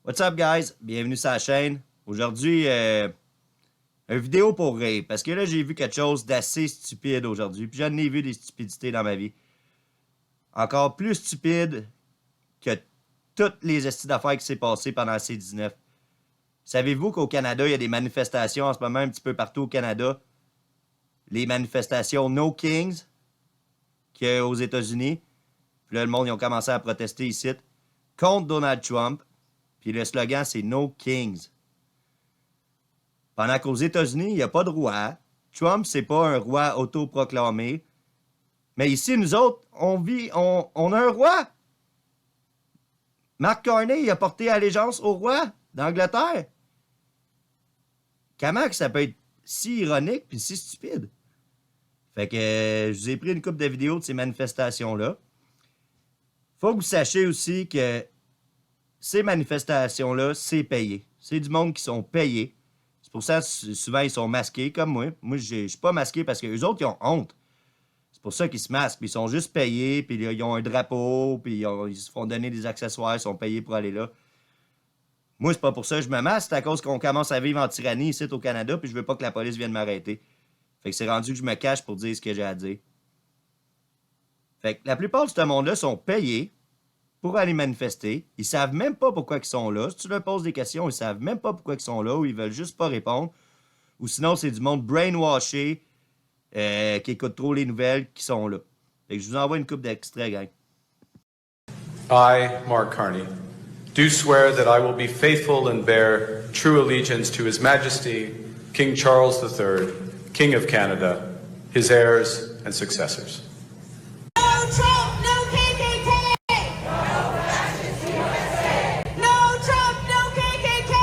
What's up, guys? Bienvenue sur la chaîne. Aujourd'hui, une vidéo pour rire. Parce que là, j'ai vu quelque chose d'assez stupide aujourd'hui. Puis j'en ai vu des stupidités dans ma vie. Encore plus stupide que toutes les estis d'affaires qui s'est passé pendant la C-19. Savez-vous qu'au Canada, il y a des manifestations en ce moment un petit peu partout au Canada? Les manifestations No Kings qu'il y a aux États-Unis. Puis là, le monde, ils ont commencé à protester ici contre Donald Trump. Puis le slogan, c'est No Kings. Pendant qu'aux États-Unis, il n'y a pas de roi. Trump, c'est pas un roi autoproclamé. Mais ici, nous autres, on a un roi. Mark Carney, il a porté allégeance au roi d'Angleterre. Comment que ça peut être si ironique puis si stupide? Fait que je vous ai pris une couple de vidéos de ces manifestations-là. Faut que vous sachiez aussi que ces manifestations-là, c'est payé. C'est du monde qui sont payés. C'est pour ça que souvent, ils sont masqués, comme moi. Moi, je suis pas masqué parce que les autres, ils ont honte. C'est pour ça qu'ils se masquent. Puis ils sont juste payés, puis ils ont un drapeau, puis ils se font donner des accessoires, ils sont payés pour aller là. Moi, c'est pas pour ça que je me masque. C'est à cause qu'on commence à vivre en tyrannie ici au Canada, puis je veux pas que la police vienne m'arrêter. Fait que c'est rendu que je me cache pour dire ce que j'ai à dire. Fait que la plupart de ce monde-là sont payés pour aller manifester. Ils savent même pas pourquoi ils sont là. Si tu leur poses des questions, ils savent même pas pourquoi ils sont là ou ils veulent juste pas répondre. Ou sinon, c'est du monde brainwashé qui écoute trop les nouvelles qui sont là. Fait que je vous envoie une couple d'extraits, gang. I, Mark Carney, do swear that I will be faithful and bear true allegiance to His Majesty, King Charles III, King of Canada, his heirs and successors. No Trump, no KKK! No fascist USA! No Trump, no KKK!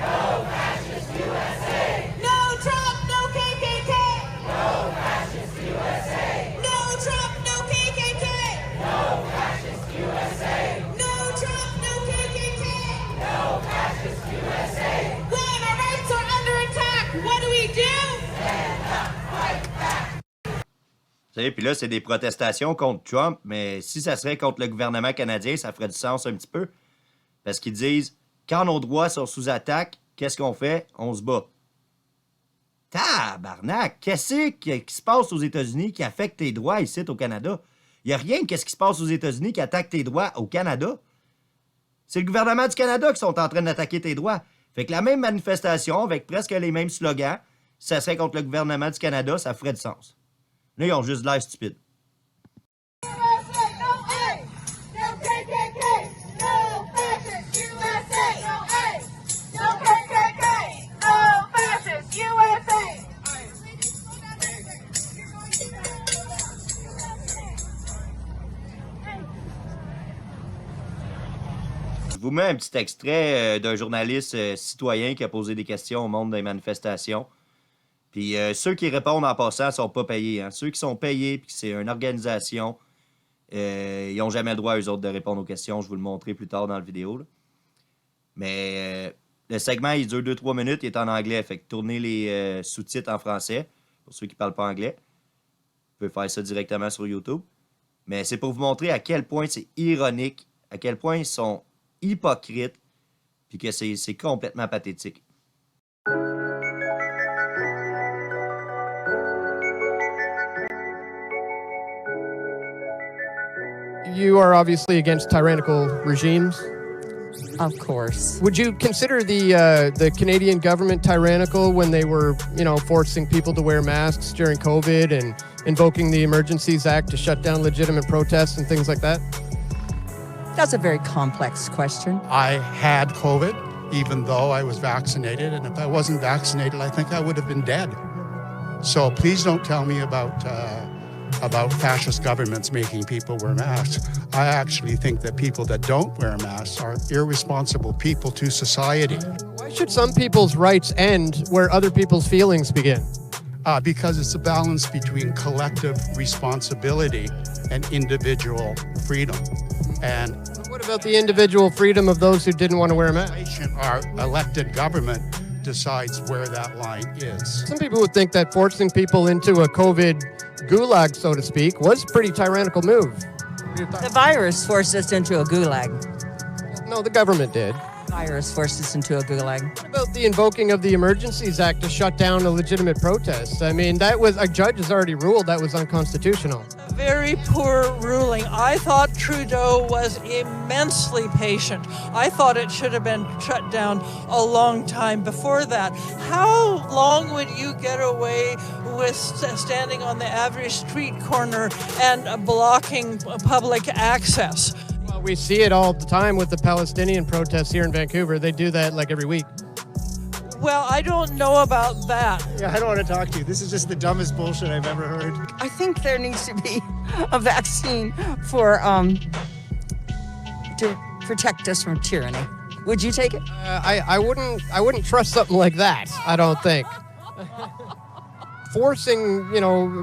No fascist USA! No Trump, no KKK! No fascist USA! No Trump, no KKK! No fascist USA! No Trump, no KKK! No fascist USA! When our rights are under attack, what do we do? Stand up, fight back! Vous savez, puis là, c'est des protestations contre Trump, mais si ça serait contre le gouvernement canadien, ça ferait du sens un petit peu. Parce qu'ils disent, quand nos droits sont sous attaque, qu'est-ce qu'on fait? On se bat. Tabarnak! Qu'est-ce qui se passe aux États-Unis qui affecte tes droits ici au Canada? Il n'y a rien qu'est-ce qui se passe aux États-Unis qui attaque tes droits au Canada. C'est le gouvernement du Canada qui sont en train d'attaquer tes droits. Fait que la même manifestation, avec presque les mêmes slogans, si ça serait contre le gouvernement du Canada, ça ferait du sens. Là, ils ont juste l'air stupides. USA, no A, no KKK, no fascist USA, no A, no KKK, no fascist USA. Je vous mets un petit extrait d'un journaliste citoyen qui a posé des questions au monde des manifestations. Puis ceux qui répondent en passant ne sont pas payés. Hein. Ceux qui sont payés puis que c'est une organisation, ils n'ont jamais le droit, eux autres, de répondre aux questions. Je vais vous le montrer plus tard dans la vidéo. Là. Mais le segment, il dure 2-3 minutes. Il est en anglais. Fait que tournez les sous-titres en français. Pour ceux qui ne parlent pas anglais. Vous pouvez faire ça directement sur YouTube. Mais c'est pour vous montrer à quel point c'est ironique, à quel point ils sont hypocrites, puis que c'est complètement pathétique. You are obviously against tyrannical regimes. Of course. Would you consider the Canadian government tyrannical when they were, forcing people to wear masks during COVID and invoking the Emergencies Act to shut down legitimate protests and things like that? That's a very complex question. I had COVID, even though I was vaccinated. And if I wasn't vaccinated, I think I would have been dead. So please don't tell me about fascist governments making people wear masks. I actually think that people that don't wear masks are irresponsible people to society. Why should some people's rights end where other people's feelings begin? Because it's a balance between collective responsibility and individual freedom. And What about the individual freedom of those who didn't want to wear a mask? our elected government decides where that line is. Some people would think that forcing people into a COVID gulag, so to speak, was a pretty tyrannical move. The virus forced us into a gulag. No, the government did. Virus forced us into a gulag. What about the invoking of the Emergencies Act to shut down a legitimate protest? I mean, that was a judge has already ruled that was unconstitutional. Very poor ruling. I thought Trudeau was immensely patient. I thought it should have been shut down a long time before that. How long would you get away with standing on the average street corner and blocking public access? Well, we see it all the time with the Palestinian protests here in Vancouver. They do that like every week. Well, I don't know about that. Yeah, I don't want to talk to you. This is just the dumbest bullshit I've ever heard. I think there needs to be a vaccine for to protect us from tyranny. Would you take it? I wouldn't trust something like that. I don't think. Forcing,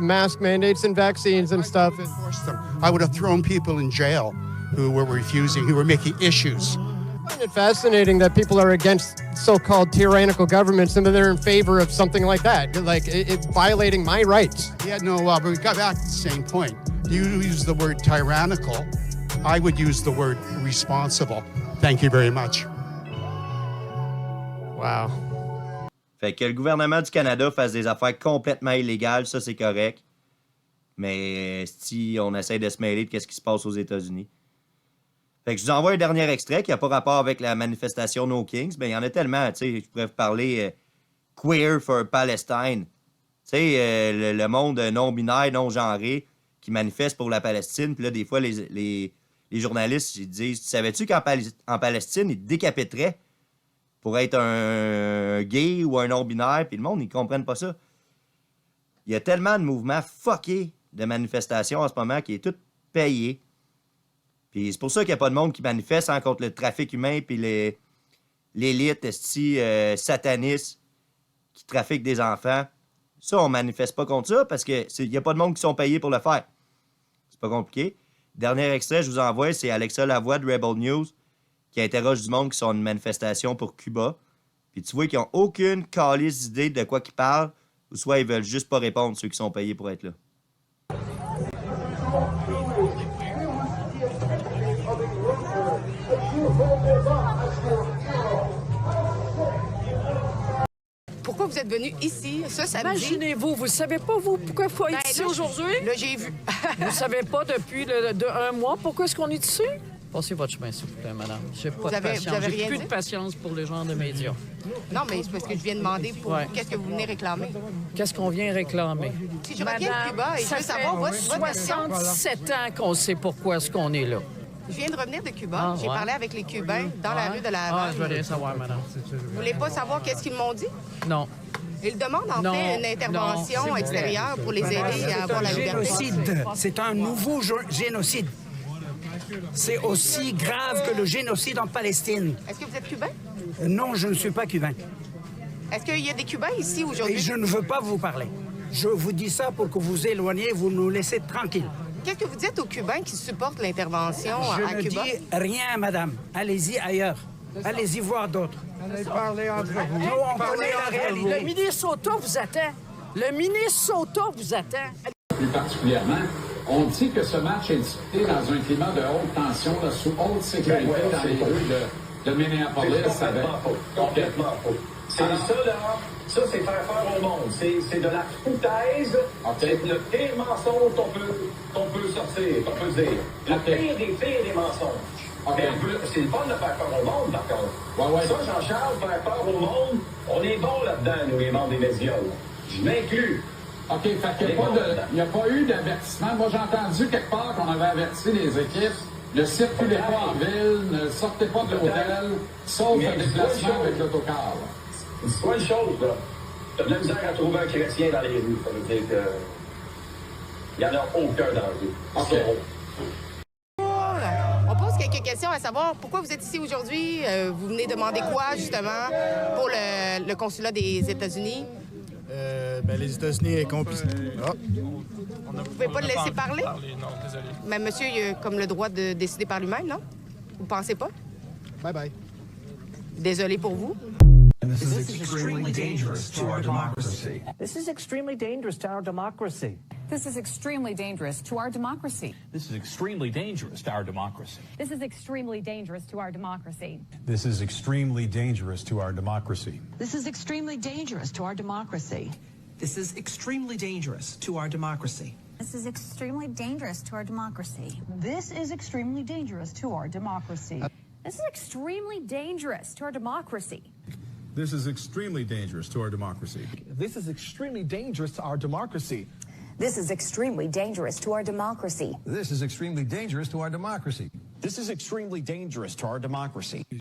mask mandates and vaccines and stuff. Forced them. I would have thrown people in jail who were refusing, who were making issues. I find it fascinating that people are against so-called tyrannical governments and then they're in favor of something like that, like it violating my rights. Yeah, no, but we got back to the same point. You use the word tyrannical. I would use the word responsible. Thank you very much. Wow. Fait que le gouvernement du Canada fasse des affaires complètement illégales, ça c'est correct. Mais si on essaie de se mêler de ce qui se passe aux États-Unis. Fait que je vous envoie un dernier extrait qui n'a pas rapport avec la manifestation No Kings. Ben, il y en a tellement, tu sais, je pourrais vous parler Queer for Palestine. Tu sais, le monde non-binaire, non-genré qui manifeste pour la Palestine. Puis là, des fois, les journalistes, ils disent, savais-tu qu'en Palestine, ils te décapiteraient pour être un gay ou un non-binaire? Puis le monde, ils comprennent pas ça. Il y a tellement de mouvements fuckés de manifestations en ce moment qui est tout payé. Puis c'est pour ça qu'il n'y a pas de monde qui manifeste contre le trafic humain puis l'élite sataniste qui trafique des enfants. Ça, on manifeste pas contre ça parce qu'il n'y a pas de monde qui sont payés pour le faire. C'est pas compliqué. Dernier extrait, je vous envoie, c'est Alexa Lavoie de Rebel News qui interroge du monde qui sont en manifestation pour Cuba. Puis tu vois qu'ils n'ont aucune calisse d'idée de quoi qu'ils parlent ou soit ils veulent juste pas répondre ceux qui sont payés pour être là. Pourquoi vous êtes venu ici, ce samedi? Imaginez-vous, vous ne savez pas, vous, pourquoi il faut être ici aujourd'hui? Là, j'ai vu. Vous ne savez pas depuis un mois pourquoi est-ce qu'on est ici? Passez votre chemin, s'il vous plaît, madame. J'ai pas de patience. J'ai plus de patience pour les gens de médias. Non, mais c'est parce que je viens demander pour qu'est-ce que vous venez réclamer. Qu'est-ce qu'on vient réclamer? Si je reviens de Cuba et je veux savoir votre version. 67 ans qu'on sait pourquoi est-ce qu'on est là. Je viens de revenir de Cuba. J'ai parlé avec les Cubains dans la rue de la Havane. Je veux rien savoir, madame. Vous voulez pas savoir qu'est-ce qu'ils m'ont dit? Non. Ils demandent en fait une intervention extérieure pour les aider à avoir la liberté. Génocide. C'est un nouveau génocide. C'est aussi grave que le génocide en Palestine. Est-ce que vous êtes cubain? Non, je ne suis pas cubain. Est-ce qu'il y a des Cubains ici aujourd'hui? Et je ne veux pas vous parler. Je vous dis ça pour que vous éloigniez, vous nous laissez tranquilles. Qu'est-ce que vous dites aux Cubains qui supportent l'intervention à Cuba? Je ne dis rien, madame. Allez-y ailleurs. Allez-y voir d'autres. Allez parler entre vous. Nous, on connaît la réalité. Le Minnesota vous attend. Le Minnesota vous attend. Plus particulièrement, on dit que ce match est disputé dans un climat de haute tension, là, sous haute sécurité dans les rues de Minneapolis. Complètement faux. C'est ça, là. Ça, c'est faire peur au monde. C'est de la foutaise. C'est le pire mensonge qu'on peut sortir, qu'on peut dire. Le pire des mensonges. C'est le fun de faire peur au monde, par contre. Ça, Jean-Charles, faire peur au monde, on est bon là-dedans, nous, les membres des médias. Je m'inclus. OK, fait qu'il n'y a pas eu d'avertissement. Moi, j'ai entendu quelque part qu'on avait averti les équipes. Ne circulez pas en ville, ne sortez pas de l'hôtel, sauf un déplacement avec l'autocar. Dis-toi une chose, là. T'as de la misère à trouver un chrétien dans les rues. Ça veut dire que il n'y en a aucun dans la rue. OK. On pose quelques questions à savoir pourquoi vous êtes ici aujourd'hui. Vous venez demander quoi, justement, pour le consulat des États-Unis? Les États-Unis est complice. Vous ne pouvez pas le laisser parler? Non, désolé. Mais monsieur, il a comme le droit de décider par lui-même, non? Vous pensez pas? Bye-bye. Désolé pour vous. This is extremely dangerous to our democracy. This is extremely dangerous to our democracy. This is extremely dangerous to our democracy. This is extremely dangerous to our democracy. This is extremely dangerous to our democracy. This is extremely dangerous to our democracy. This is extremely dangerous to our democracy. This is extremely dangerous to our democracy. This is extremely dangerous to our democracy. This is extremely dangerous to our democracy. This is extremely dangerous to our democracy. This is extremely dangerous to our democracy. This is extremely dangerous to our democracy. This is extremely dangerous to our democracy. This is extremely dangerous to our democracy. This is extremely dangerous to our democracy.